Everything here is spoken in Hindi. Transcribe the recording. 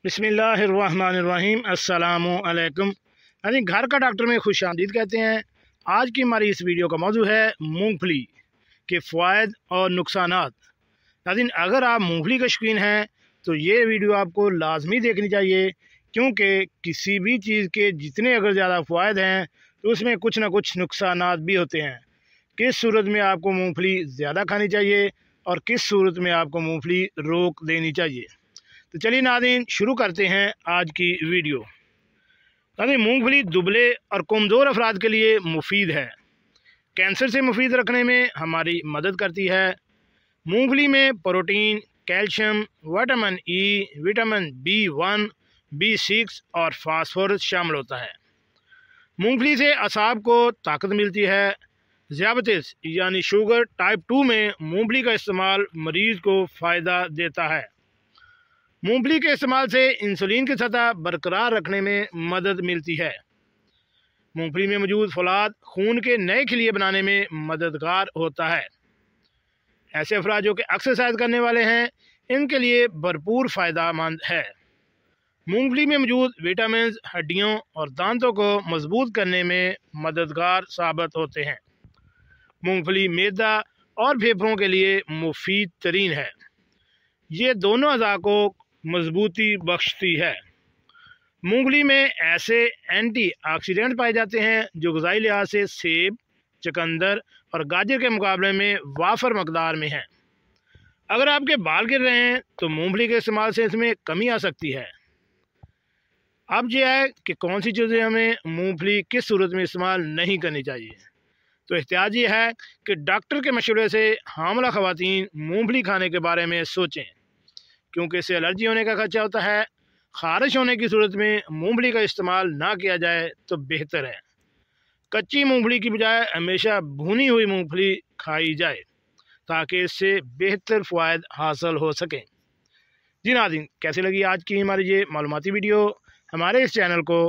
बिस्मिल्लाहिर्रहमानिर्रहीम अस्सलामुअलैकुम। यानी घर का डॉक्टर में खुश आमदीद कहते हैं। आज की हमारी इस वीडियो का मौजू है मूंगफली के फ़वाइद और नुकसानात। यानी अगर आप मूंगफली के शौकीन हैं तो ये वीडियो आपको लाजमी देखनी चाहिए, क्योंकि किसी भी चीज़ के जितने अगर ज़्यादा फ़वाइद हैं तो उसमें कुछ ना कुछ नुकसानात भी होते हैं। किस सूरत में आपको मूंगफली ज़्यादा खानी चाहिए और किस सूरत में आपको मूंगफली रोक देनी चाहिए। तो चलिए नाज़रीन, शुरू करते हैं आज की वीडियो। नाज़रीन, मूंगफली दुबले और कमज़ोर अफराद के लिए मुफीद है। कैंसर से मुफीद रखने में हमारी मदद करती है। मूंगफली में protein, calcium, vitamin E, vitamin B1, B6 और फास्फोरस शामिल होता है। मूंगफली से असाब को ताकत मिलती है। ज़ियाबतीस यानी शुगर टाइप 2 में मूंगफली का इस्तेमाल मरीज़ को फ़ायदा देता है। मूंगफली के इस्तेमाल से इंसुलिन की सतह बरकरार रखने में मदद मिलती है। मूंगफली में मौजूद फौलाद खून के नए खिलिये बनाने में मददगार होता है। ऐसे अफराद जो कि एक्सरसाइज करने वाले हैं, इनके लिए भरपूर फ़ायदेमंद है। मूंगफली में मौजूद विटामिन हड्डियों और दांतों को मजबूत करने में मददगार साबित होते हैं। मूंगफली मैदा और फेफड़ों के लिए मुफीद तरीन है। ये दोनों अज़ा को मजबूती बख्शती है। मूंगफली में ऐसे एंटीऑक्सीडेंट पाए जाते हैं जो ग़िज़ाई लिहाज से सेब, चुकंदर और गाजर के मुकाबले में वाफर मकदार में हैं। अगर आपके बाल गिर रहे हैं तो मूंगफली के इस्तेमाल से इसमें कमी आ सकती है। अब यह है कि कौन सी चीज़ें हमें मूंगफली किस सूरत में इस्तेमाल नहीं करनी चाहिए। तो एहतियात ये है कि डॉक्टर के मशवरे से हामिला ख़वातीन मूंगफली खाने के बारे में सोचें, क्योंकि इससे एलर्जी होने का खर्चा होता है। ख़ारिश होने की सूरत में मूंगफली का इस्तेमाल ना किया जाए तो बेहतर है। कच्ची मूंगफली की बजाय हमेशा भुनी हुई मूंगफली खाई जाए ताकि इससे बेहतर फ़वाइद हासिल हो सकें। जी नाज़रीन, कैसी लगी आज की हमारी ये मालूमाती वीडियो। हमारे इस चैनल को